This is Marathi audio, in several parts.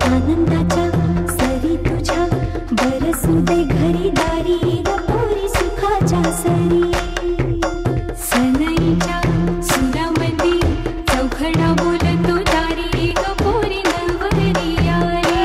आनंदाच्या सरी तुझ्या सुते घरी दारी ग पोरी सुखाच्या सरी सनईच्या सुरामध्ये चौखडा बोलतो दारी ग पोरी नवरी आली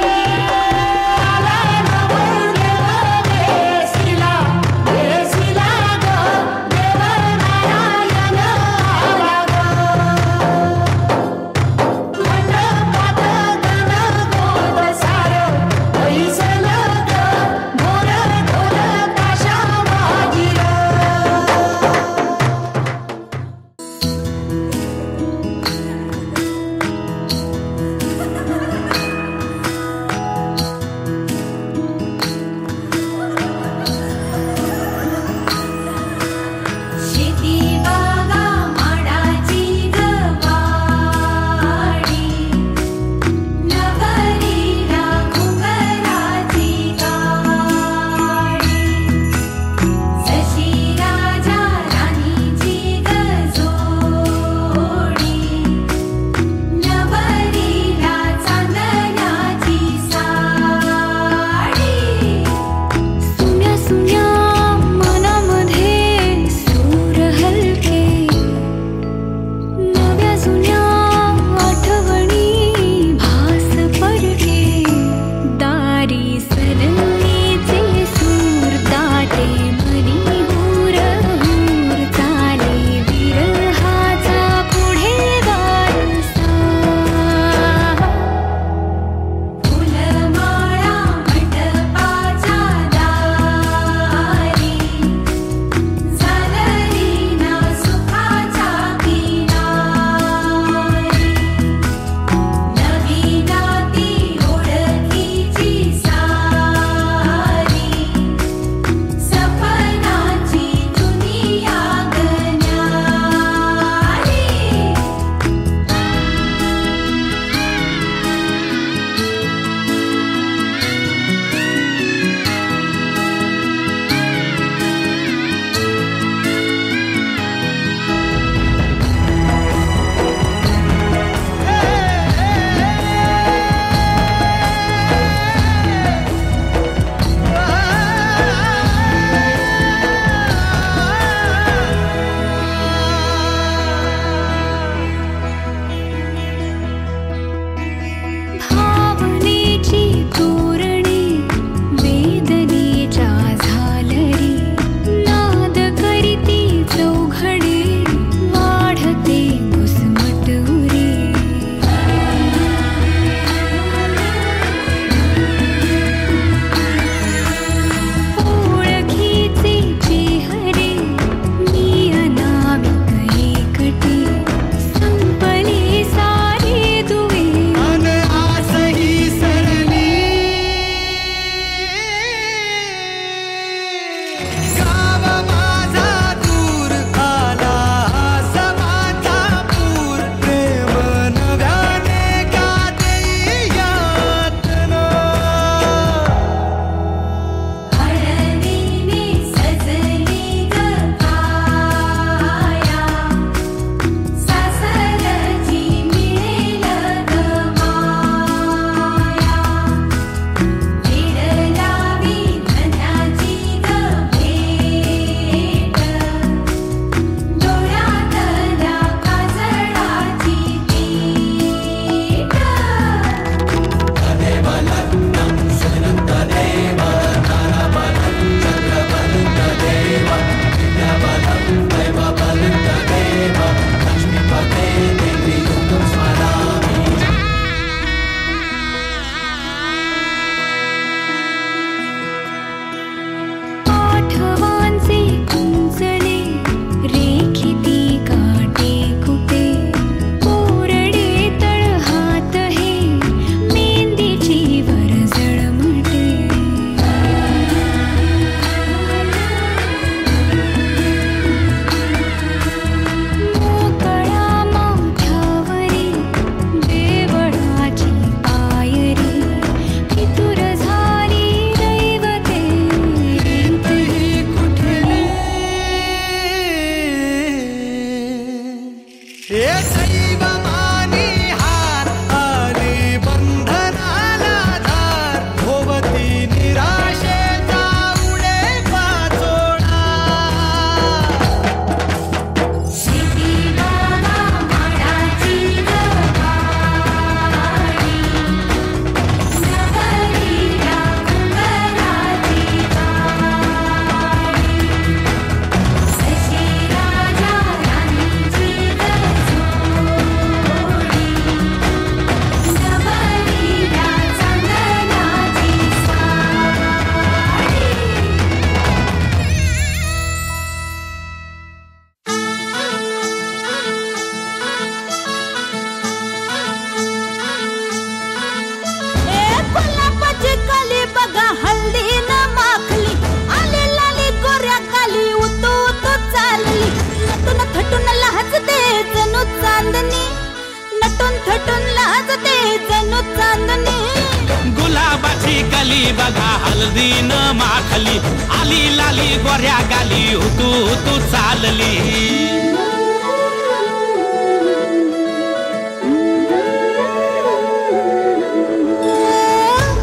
चांदणी गुलाबाची कली बघा हळदीन माखली आली लाली गोऱ्या गाली तू तू चालली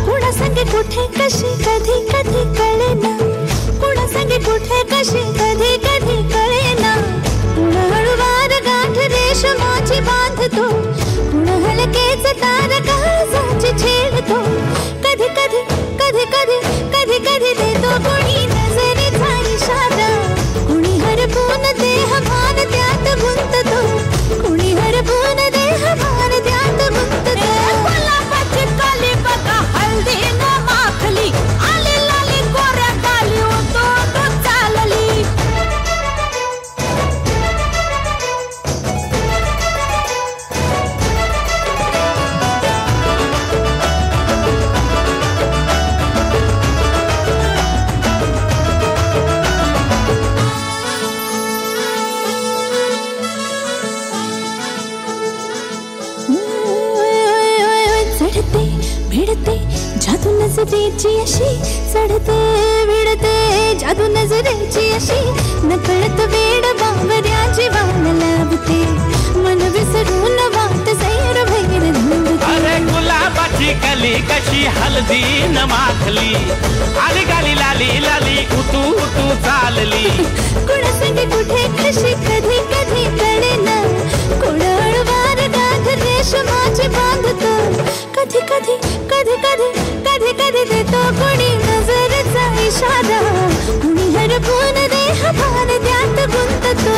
कुणा संगे कुठे कशी कधी कधी कळेना कुणा संगे कुठे कशी कधी कधी कळेना कुणा हळूवार गाठ रेशमाची बांधतो कुणा हलकेच तार काळजाची छेडतो कधी कधी कधी कधी कधी कधी देतो कोणी नजरेचा इशारा कुणी हरपून देह भान त्यात गुंततो कुणी हरपून देह भान त्यात गुंततो गुलाबाची कली बघा हळदीन माखली आली लाली गोऱ्या गाली तो तो चालली चढते भिडते जादू नजरेची अशी चढते भिडते जादू नजरेची अशी नकळत वेड बावऱ्याची वाण लाभते मन विसरून वाट सैर भैर धुंदते अरे गुलाबाची कली कशी हळदीन माखली आली गाली लाली लाली उतू उतू चालली कुणा संगे कुठे कशी कधी कधी कळेना कुणा हळूवार गाठ रेशमाची बांधतो कधी कधी कधी कधी कधी कधी देतो कोणी नजरेचा इशारा कुणी हरपून देह भान त्यात गुंततो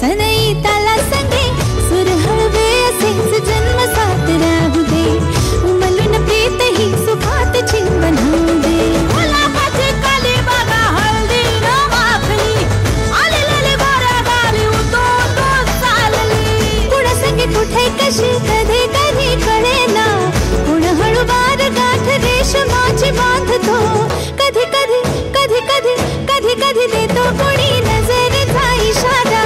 सनई ताला संगे सुर हळवे असेच जन्म साथ राहू दे उमलून प्रीत ही सुखात जीवन होऊ दे गुलाबाची कली बघा हळदीन माखली आली लाली गोऱ्या गाली तो तो चालली कुणा संगे कुठे कशी कधी कधी कळेना कुण हळूवार गाठ रेशमाची बांधतो कधी कधी कधी कधी कधी कधी देतो कोणी नजरेचा इशारा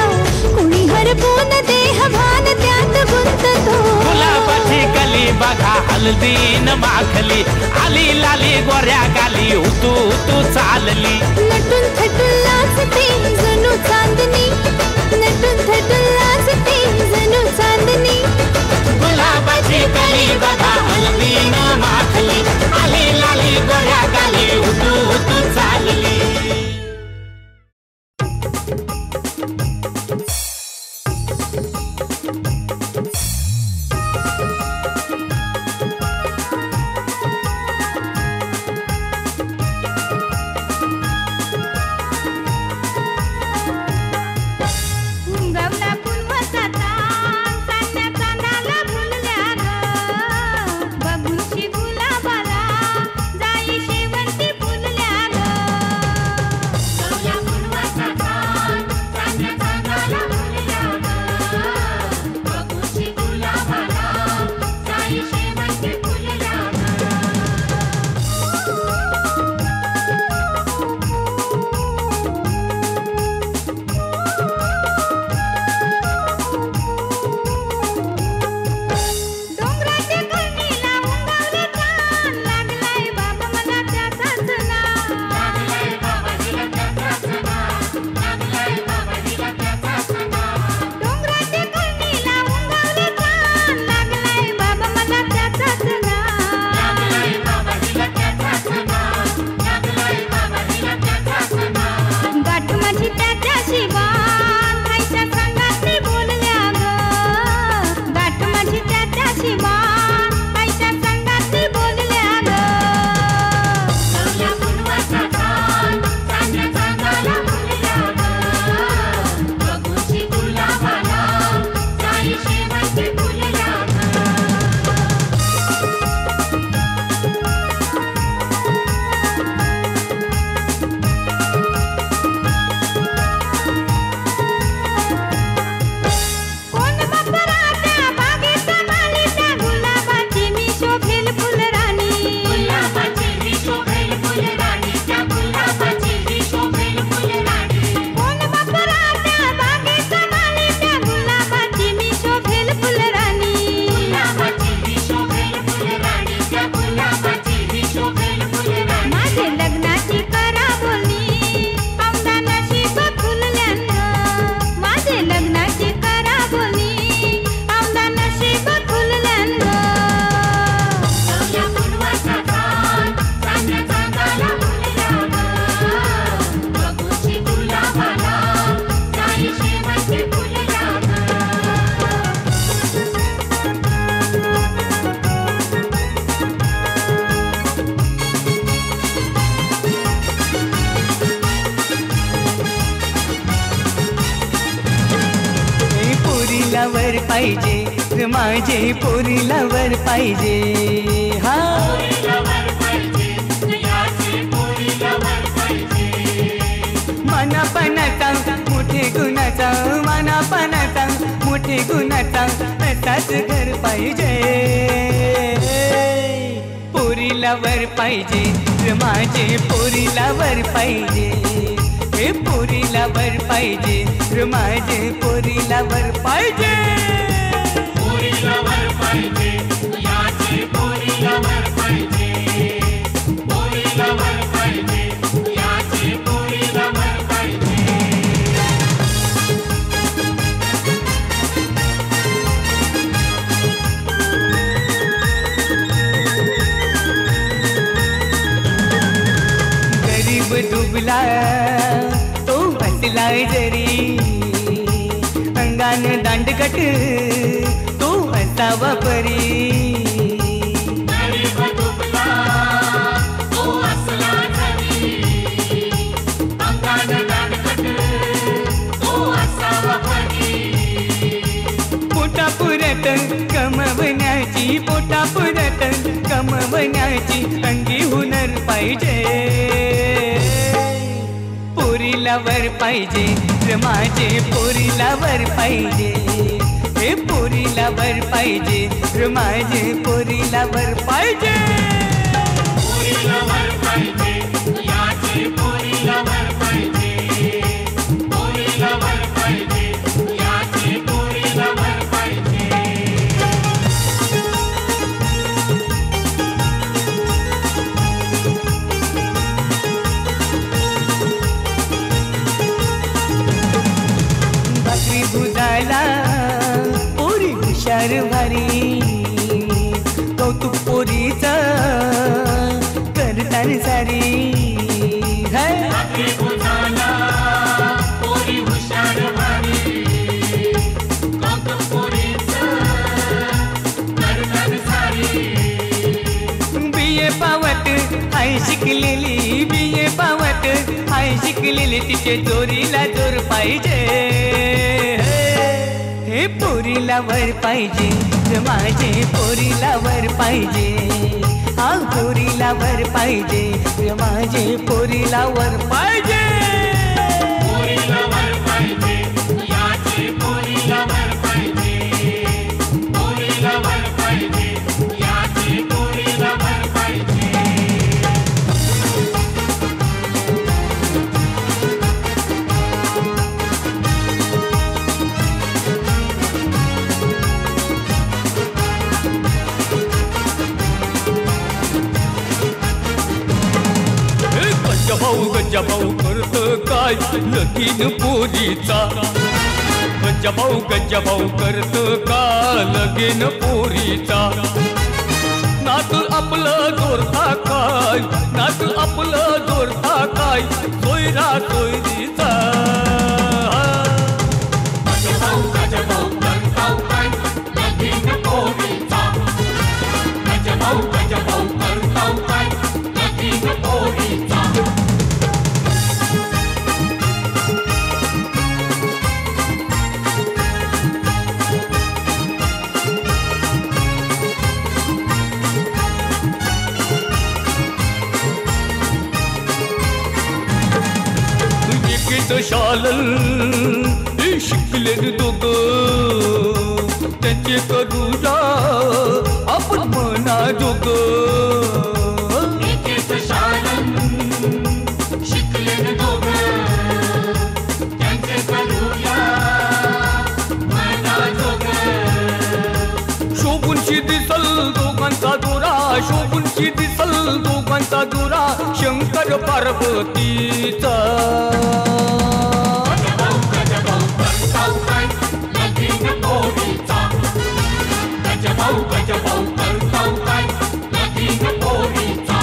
कुणी हरपून देह भान त्यात गुंततो गुलाबाची कली बघा हळदीन माखली आली लाली गोऱ्या गाली तू तू चालली नटून थटून लाजते जणू चांदणी नटून थटून लाजते जणू चांदणी गुलाबाची कली बघा हळदीन माखली आली लाली गोऱ्या गाली तू तू चालली गवना वर पाहिजे माझे पोरीला वर पाहिजे हा मनापणाचा मोठे गुणाचा मनापणाचा मोठे गुणाचा असाच घर पाहिजे पोरीला वर पाहिजे माझे पोरीला वर पाहिजे हे पोरीला वर पाहिजे माझे पोरीला वर पाहिजे पोरीला वर पाहिजे याची पोरीला वर पाहिजे पोरीला वर पाहिजे याची पोरीला वर पाहिजे गरीब दुबला तो हसला जरी अंगान दांडगट तो असावा परी गरीब दुबला तो हसला जरी अंगान दांडगट तो असावा परी पोटा पुरत कमवण्याची पोटा पुरत कमवण्याची अंगी हुनर पाहिजे पोरीला वर पाहिजे माझे पोरीला वर पाहिजे हे पोरीला वर पाहिजे माझे पोरीला वर पाहिजे पोरीला वर पाहिजे याची पोरीला वर पाहिजे पोरीला वर पाहिजे याची पोरीला वर पाहिजे भाकरी भुजाला पोरी हुशार भारी कौतुक पोरीचा करतान सारी भाकरी भुजाला पोरी हुशार भारी कौतुक पोरीचं करतात सारी बिये पावत आई शिकलेली बिये पावत आई शिकलेली तिचे जोरीला जोर पाहिजे हे पोरीला वर पाहिजे माझे पोरीला वर पाहिजे हा पोरीला वर पाहिजे माझे पोरीला वर पाहिजे पोरीला वर पाहिजे याची पोरीला वर पाहिजे पोरीला वर पाहिजे याची पोरीला वर पाहिजे गज्जाभाऊ करत काय लगीन पोरीचा गज्जाभाऊ करत का लगीन पोरीचा नात आपलं जोरता काय नात आपलं जोरता काय सोयरा सोयरीचा गजभाऊ करताव काय लगीन पोरीचा गजभाऊ करताव काय लगीन पोरीचा शालन शिकले दोघं त्याचे करूया आपण मना जोग शिकले दोघं त्यांचे करूया मना जोग शोभूनशी दिसल दोघांचा दोरा शोभूनशी दिसल दोघांचा दोरा शंकर पार्वतीचा गजभाऊ करताव काय लगीन पोरीचा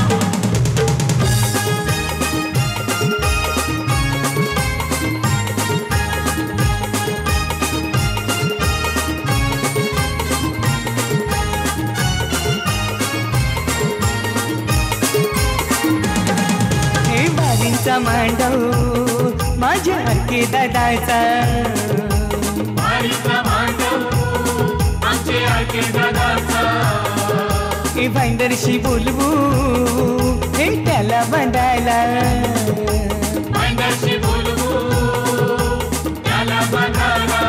हे बारींचा मांडव माझ्या हरके दादाचा बारीचा मांडव मी भाईंदरशी बोलवू हे त्याला बांधायला भाईंदरशी बोलवू त्याला बांधायला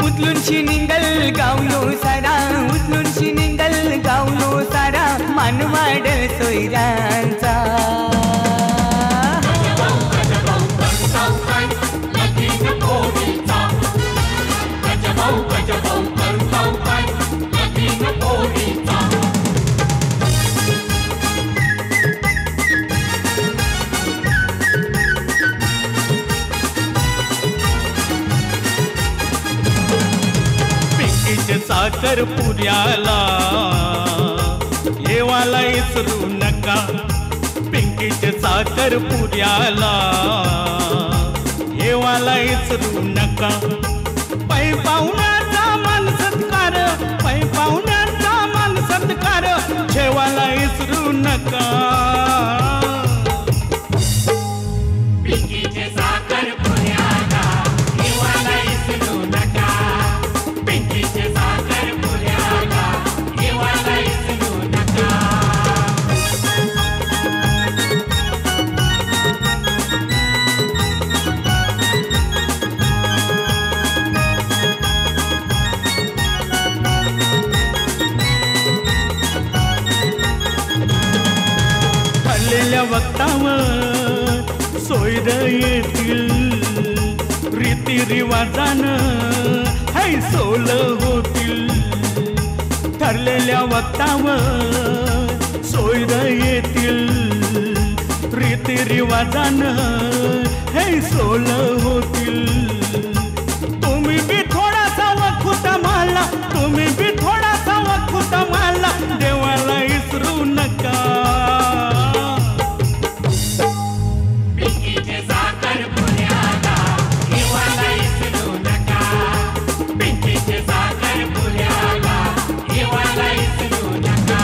उचलूनशी निंगल गावलो सारा उचलूनशी निंगल गावलो सारा मान वाढल सोयरांचा साखर पुऱ्याला येवाला इसरू नका पिंकीचे साखर पुऱ्याला येवाला इसरू नका पै पाहुण्याचा मान सत्कार पै पाहुण्याचा मान सत्कार ठेवाला इसरू नका पिंकीचे साखर पुऱ्याला येवाला इसरू नका पिंकीचे साखर पुऱ्याला येवाला इसरू नका ठरलेल्या वक्तावर सोयरे येतील रीती रिवाजानं हाय सोल होतील ठरलेल्या वक्तावर सोयरे येतील रीती रिवाजानं हे सोल होतील तुम्ही बी थोडासा वखुता माला तुम्ही बी थोडासा वखुता माला देवाला इसरू नका पिंकीचे साखर पुऱ्याला देवाला इसरू नका पिंकीचे साखर पुऱ्याला देवाला इसरू नका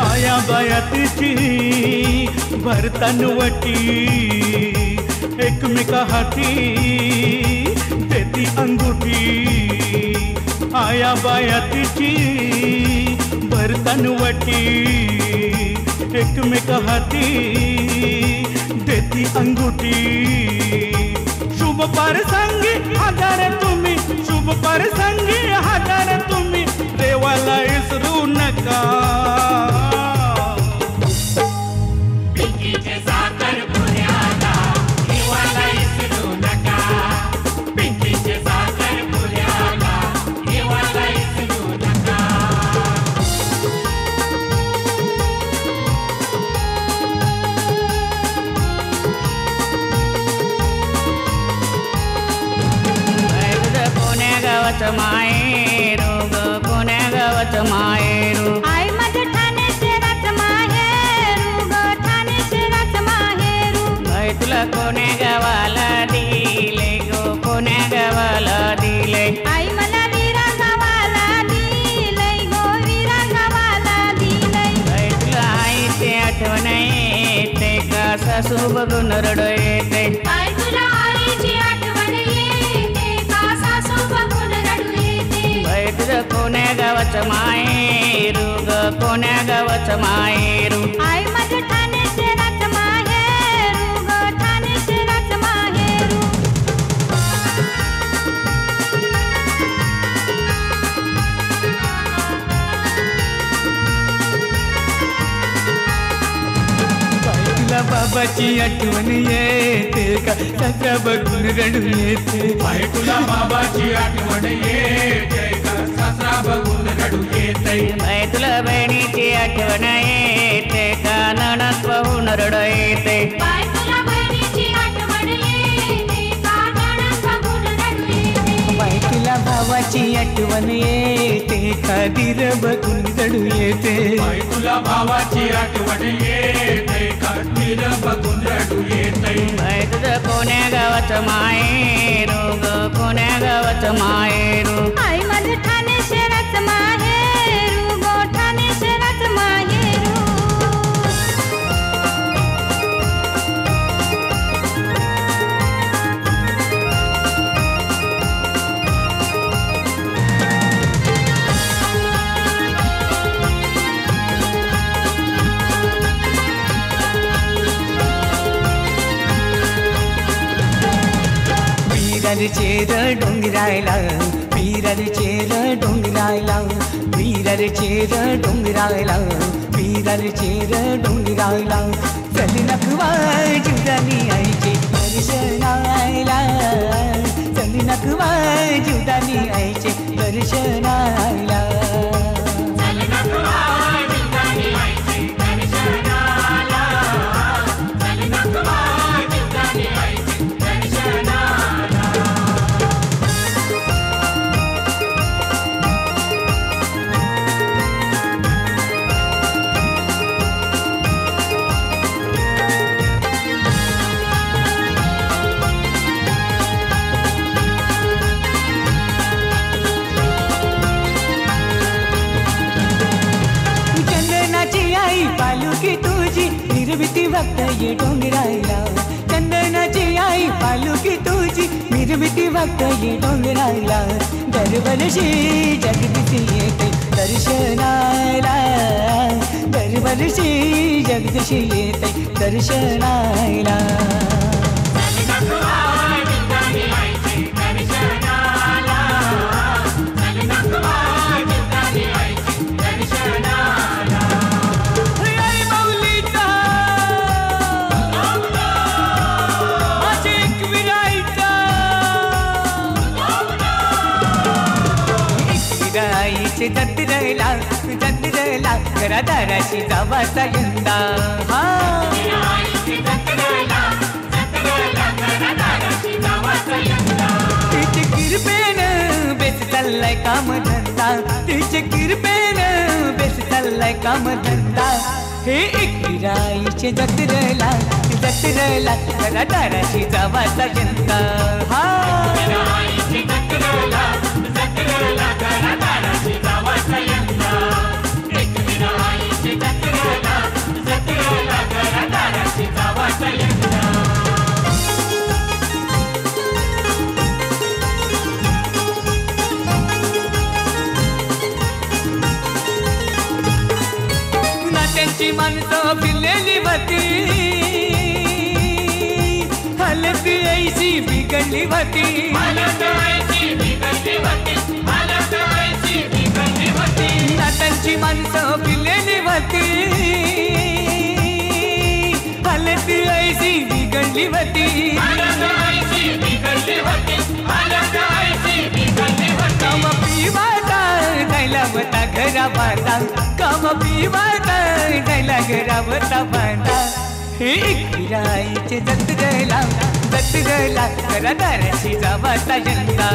आया बायातीची भरतानवटी एकमेका हाती देती अंगुठी आया बायातीची भरतानवटी एकमेका हाती देती अंगुठी शुभ प्रसंगी आधार तुम्ही शुभ प्रसंगी आधार तुम्ही देवाला इसरू नका पिंकीचे साखर पुऱ्याला देवाला इसरू नका पिंकीचे साखर पुऱ्याला देवाला इसरू नका कोण्या गावाचं माहेरू ग कोण्या गावाचं माहेरू आई माझ्या ठाणे शहराचं माहेरू ग ठाणे शहराचं माहेरू बाई तुला कोण्या गावाला दिले गो कोण्या गावाला दिले आई मला वीरा गावाला दिलंय गो वीरा गावाला दिलंय बाई तुला आईची आठवण येते का सासू बघून रडू येते आई तुला आईची आठवण येते का सासू बघून रडू येते बाई तुझं कोण्या गावाचं माहेरू ग कोण्या गावाचं माहेरू आई माझ्या ठाणे शहराचं माहेरू ग ठाणे शहराचं माहेरू बाई तुला बाबाची आठवण येते का सासरा बघून रडू येते बाई तुला बाबाची आठवण येते का सासरा बघून रडू येते बाई तुला बहिणीची आठवण येते का नणद पाहून रडू येते बाई तुला बहिणीची आठवण येते का नणद बघून रडू येते बाई तुला भावाची आठवण येते का दीर बघून रडू येते बाई तुला भावाची आठवण येते का तीर बघून रडू येते बाई तुझं कोण्या गावाचं माहेरू ग कोण्या गावाचं माहेरू आई माझं ठाणे शहराचं माहेरू वीराचे र डोंगराला, वीराचे र डोंगराला, वीराचे र डोंगराला, वीराचे र डोंगराला. चल नखवा जुदानी आईचे दर्शनाला, चल नखवा जुदानी आईचे दर्शनाला. पालुकी तुझी निर्मिती बघता ये डोंगराला, चंदनाची आई पालुकी तुझी निर्मिती बघता ये डोंगराला. दरवर्षी जगदीश येते दर्शनाला, दरवर्षी जगदीश येते दर्शनाला. आईचे जत्रेला, जत्रेला घरादाराशी जावाचा यंदा. तिचे किरपेन बेस चाललाय काम धंदा, तिचे किरपेन बेस चाललाय काम धंदा. हे एकविरा आईचे जत्रेला, जत्रेला घरादाराशी जावाचा यंदा. नात्यांची माणसं फिरलेली होती, हालत ऐशी बिघडली होती. नात्यांची माणसं फिरलेली होती, हालत ऐशी बिघडली होती. काम पिवाचा जायला होता घरा बांधा, काम पिवाचा जायला घरा होता बांधा. हे एकविरा आईचे जत्रेला, जत्रेला घरादाराशी जावाचा यंदा.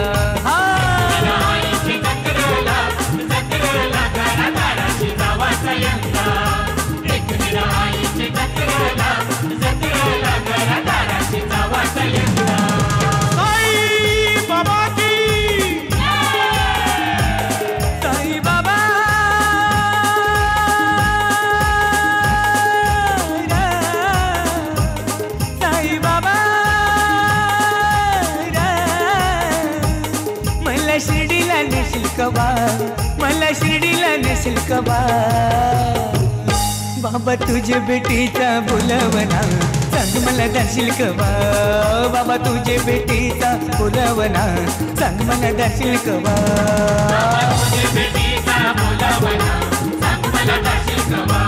शिर्डीला नेशील कवा, मला शिर्डीला नेशील कवा. बाबा तुझे बेटीचा बोलवना, सांग मला दर्शील कवा. बाबा तुझे बेटीचा बोलवना, सांग मला दर्शील कवा. बेटीचा बोलवना, सांग मला दर्शील कवा.